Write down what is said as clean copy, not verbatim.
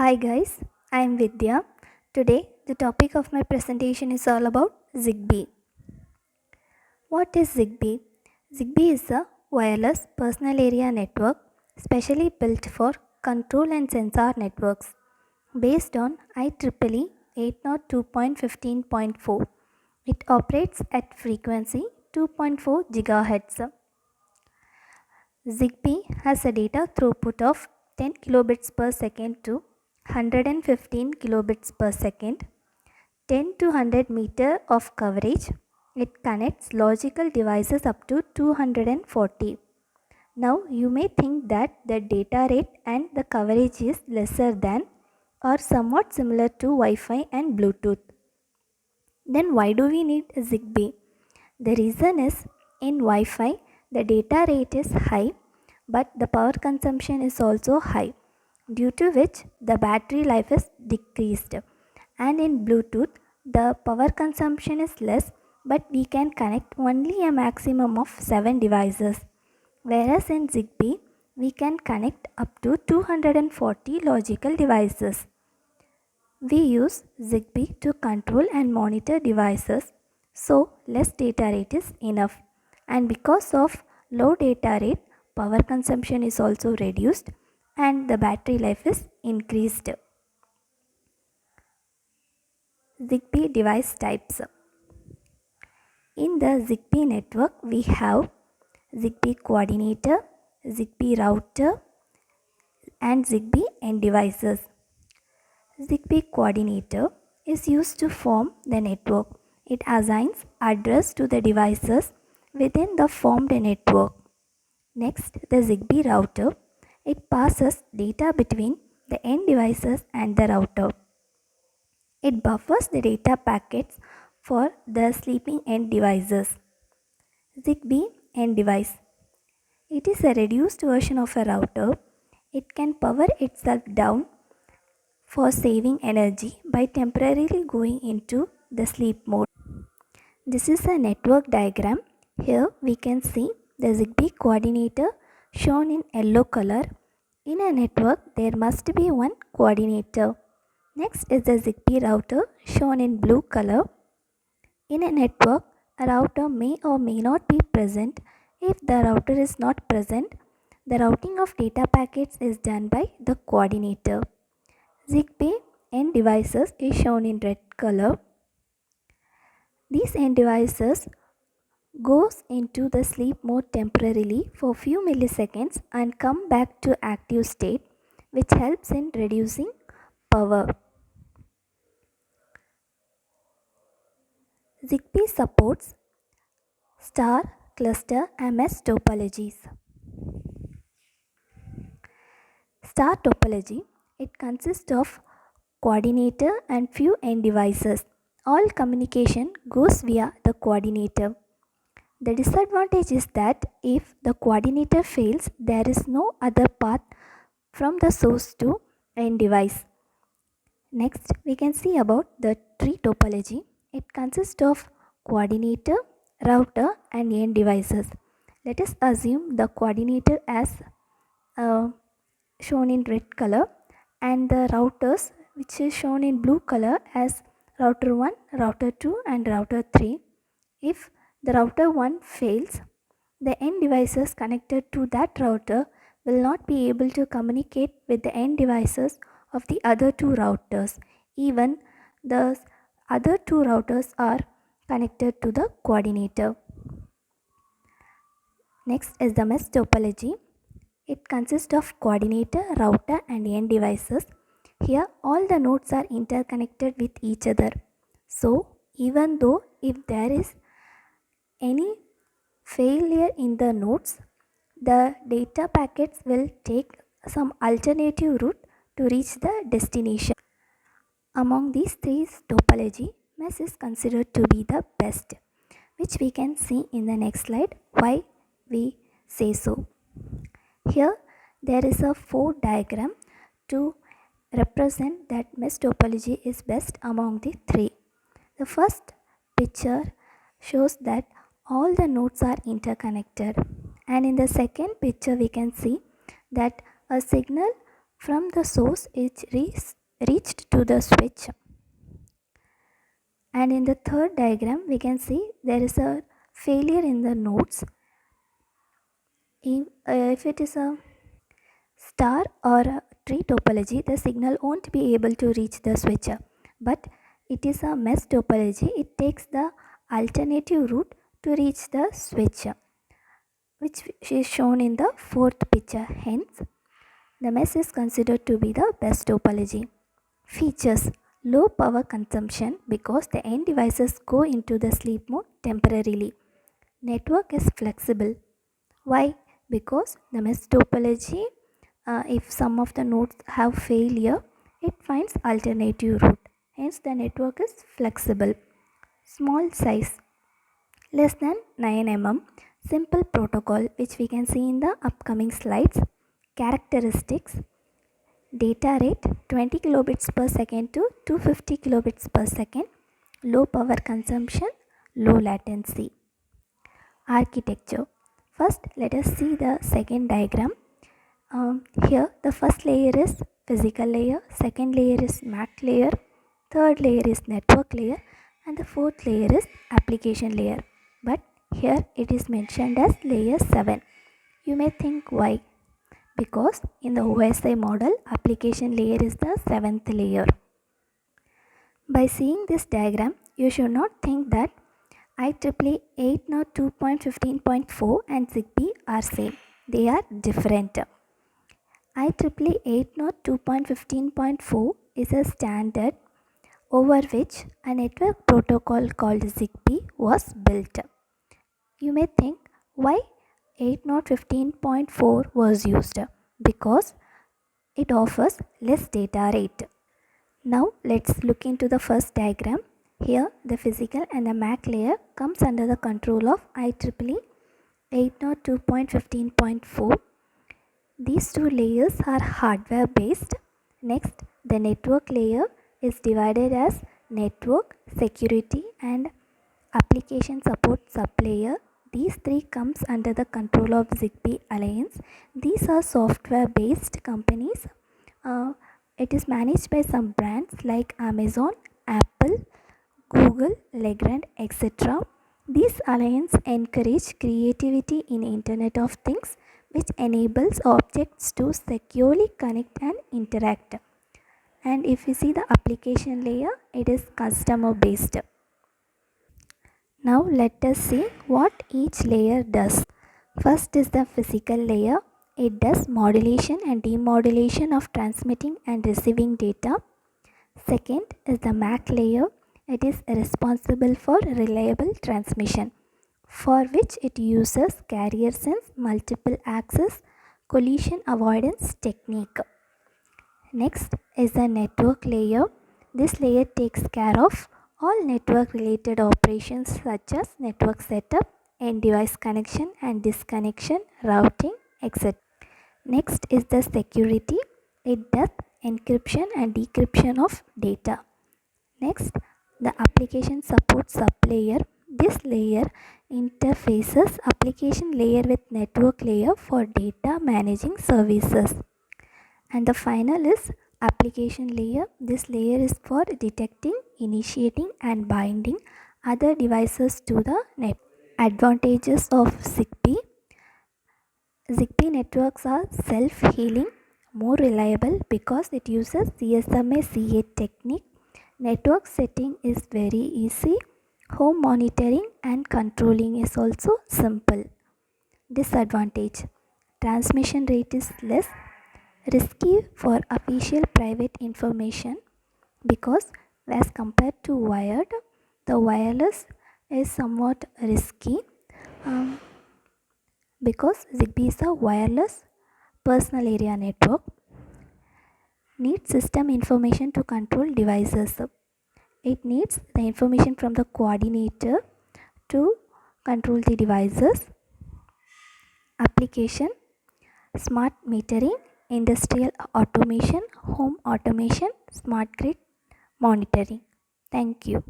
Hi guys, I am Vidya. Today the topic of my presentation is all about Zigbee. What is Zigbee? Zigbee is a wireless personal area network specially built for control and sensor networks based on IEEE 802.15.4. It operates at frequency 2.4 GHz. Zigbee has a data throughput of 10 kilobits per second to 115 kilobits per second, 10 to 100 meter of coverage. It connects logical devices up to 240. Now you may think that the data rate and the coverage is lesser than or somewhat similar to Wi-Fi and Bluetooth. Then why do we need Zigbee? The reason is in Wi-Fi the data rate is high but the power consumption is also high, due to which the battery life is decreased, and in Bluetooth the power consumption is less but we can connect only a maximum of 7 devices, whereas in Zigbee we can connect up to 240 logical devices. We use Zigbee to control and monitor devices, so less data rate is enough, and because of low data rate, power consumption is also reduced and the battery life is increased. Zigbee device types. In the Zigbee network, we have Zigbee coordinator, Zigbee router, and Zigbee end devices. Zigbee coordinator is used to form the network. It assigns address to the devices within the formed network. Next, the Zigbee router. It passes data between the end devices and the router. It buffers the data packets for the sleeping end devices. Zigbee end device. It is a reduced version of a router. It can power itself down for saving energy by temporarily going into the sleep mode. This is a network diagram. Here we can see the Zigbee coordinator shown in yellow color. In a network there must be one coordinator. Next is the Zigbee router shown in blue color. In a network, a router may or may not be present. If the router is not present, the routing of data packets is done by the coordinator. Zigbee end devices is shown in red color. These end devices goes into the sleep mode temporarily for few milliseconds and come back to active state, which helps in reducing power. Zigbee supports star, cluster, MS topologies. Star topology, it consists of coordinator and few end devices. All communication goes via the coordinator. The disadvantage is that if the coordinator fails, there is no other path from the source to end device. Next, we can see about the tree topology. It consists of coordinator, router and end devices. Let us assume the coordinator as shown in red color and the routers which is shown in blue color as router 1, router 2 and router 3. If the router 1 fails, the end devices connected to that router will not be able to communicate with the end devices of the other two routers, even the other two routers are connected to the coordinator. Next is the mesh topology. It consists of coordinator, router and end devices. Here all the nodes are interconnected with each other. So even though if there is any failure in the nodes, the data packets will take some alternative route to reach the destination. Among these three topology, mesh is considered to be the best, which we can see in the next slide why we say so. Here there is a 4 diagram to represent that mesh topology is best among the three. The first picture shows that all the nodes are interconnected, and in the second picture we can see that a signal from the source it reached to the switch. And in the third diagram we can see there is a failure in the nodes. If it is a star or a tree topology, the signal won't be able to reach the switcher. But it is a mesh topology, it takes the alternative route to reach the switcher, which is shown in the fourth picture. Hence, the mesh is considered to be the best topology. Features: low power consumption because the end devices go into the sleep mode temporarily. Network is flexible. Why? Because the mesh topology, if some of the nodes have failure, it finds alternative route. Hence, the network is flexible. Small size, less than 9 mm. Simple protocol, which we can see in the upcoming slides. Characteristics: data rate 20 kilobits per second to 250 kilobits per second. Low power consumption, low latency. Architecture. First, let us see the second diagram. Here the first layer is physical layer, second layer is MAC layer, third layer is network layer, and the fourth layer is application layer. But here it is mentioned as layer 7. You may think why? Because in the OSI model, application layer is the 7th layer. By seeing this diagram, you should not think that IEEE 802.15.4 and ZigBee are same. They are different. IEEE 802.15.4 is a standard over which a network protocol called ZigBee was built. You may think why 802.15.4 was used? Because it offers less data rate. Now let's look into the first diagram. Here the physical and the MAC layer comes under the control of IEEE 802.15.4. These two layers are hardware based. Next, the network layer is divided as network, security and application support sublayer. These three comes under the control of ZigBee Alliance. These are software based companies. It is managed by some brands like Amazon, Apple, Google, Legrand, etc. These alliances encourage creativity in Internet of Things, which enables objects to securely connect and interact. And if you see the application layer, it is customer based. Now let us see what each layer does. First is the physical layer. It does modulation and demodulation of transmitting and receiving data. Second is the MAC layer. It is responsible for reliable transmission, for which it uses carrier sense multiple access collision avoidance technique. Next is the network layer. This layer takes care of all network related operations such as network setup, end device connection and disconnection, routing, etc. Next is the security. It does encryption and decryption of data. Next, the application support sublayer. This layer interfaces application layer with network layer for data managing services. And the final is application layer. This layer is for detecting, initiating and binding other devices to the net. Advantages of ZigBee. ZigBee networks are self-healing, more reliable because it uses CSMA-CA technique. Network setting is very easy. Home monitoring and controlling is also simple. Disadvantage: transmission rate is less, risky for official private information because as compared to wired, the wireless is somewhat risky because ZigBee is a wireless personal area network. Needs system information to control devices. It needs the information from the coordinator to control the devices. Application: smart metering, industrial automation, home automation, smart grid monitoring. Thank you.